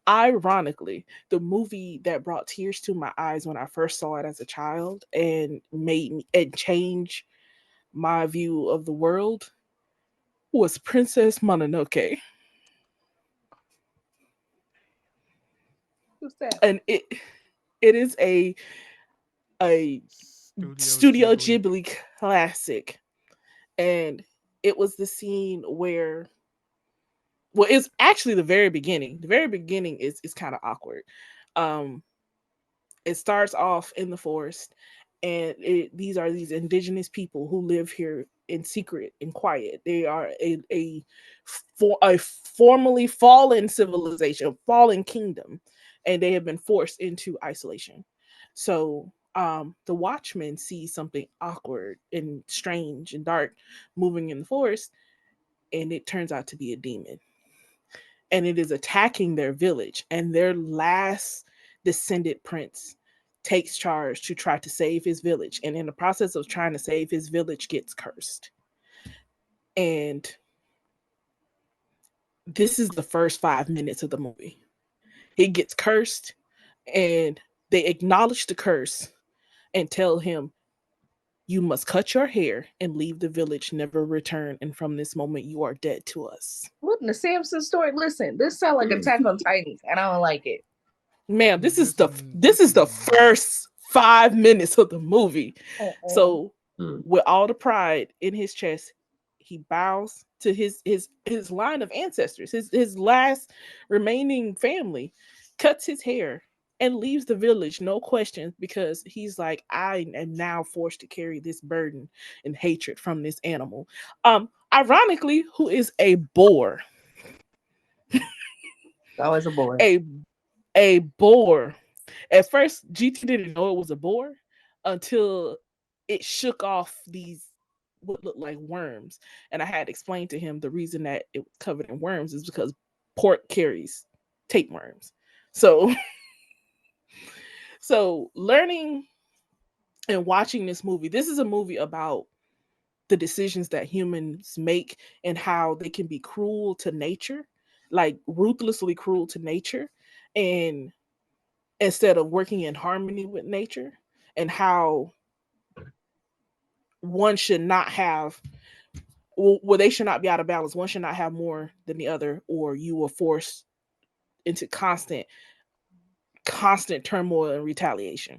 Ironically, the movie that brought tears to my eyes when I first saw it as a child and made me and change my view of the world was Princess Mononoke. Who's that? And it is a Studio Studio Ghibli. Ghibli classic. And it was the scene where, well, it's actually the very beginning. The very beginning is kind of awkward. Um it starts off in the forest, and these are these indigenous people who live here in secret and quiet. They are a formerly fallen civilization, fallen kingdom, and they have been forced into isolation. So the watchman sees something awkward and strange and dark moving in the forest, and it turns out to be a demon, and it is attacking their village. And their last descendant prince takes charge to try to save his village. And in the process of trying to save his village, gets cursed. And this is the first 5 minutes of the movie. He gets cursed, and they acknowledge the curse and tell him, "You must cut your hair and leave the village, never return. And from this moment, you are dead to us." What in the Samson story? Listen, this sounds like Attack on Titans, and I don't like it. Man, But this is the first 5 minutes of the movie. Uh-uh. So with all the pride in his chest, he bows to his line of ancestors, his last remaining family, cuts his hair and leaves the village, no questions, because he's like, I am now forced to carry this burden and hatred from this animal. Ironically, who is a boar. Always a boy. A a boar. At first, GT didn't know it was a boar until it shook off these what looked like worms. And I had explained to him the reason that it was covered in worms is because pork carries tapeworms. So so learning and watching this movie, this is a movie about the decisions that humans make and how they can be cruel to nature, like ruthlessly cruel to nature, and instead of working in harmony with nature, and how one should not have, well, they should not be out of balance. One should not have more than the other, or you will force into constant turmoil and retaliation.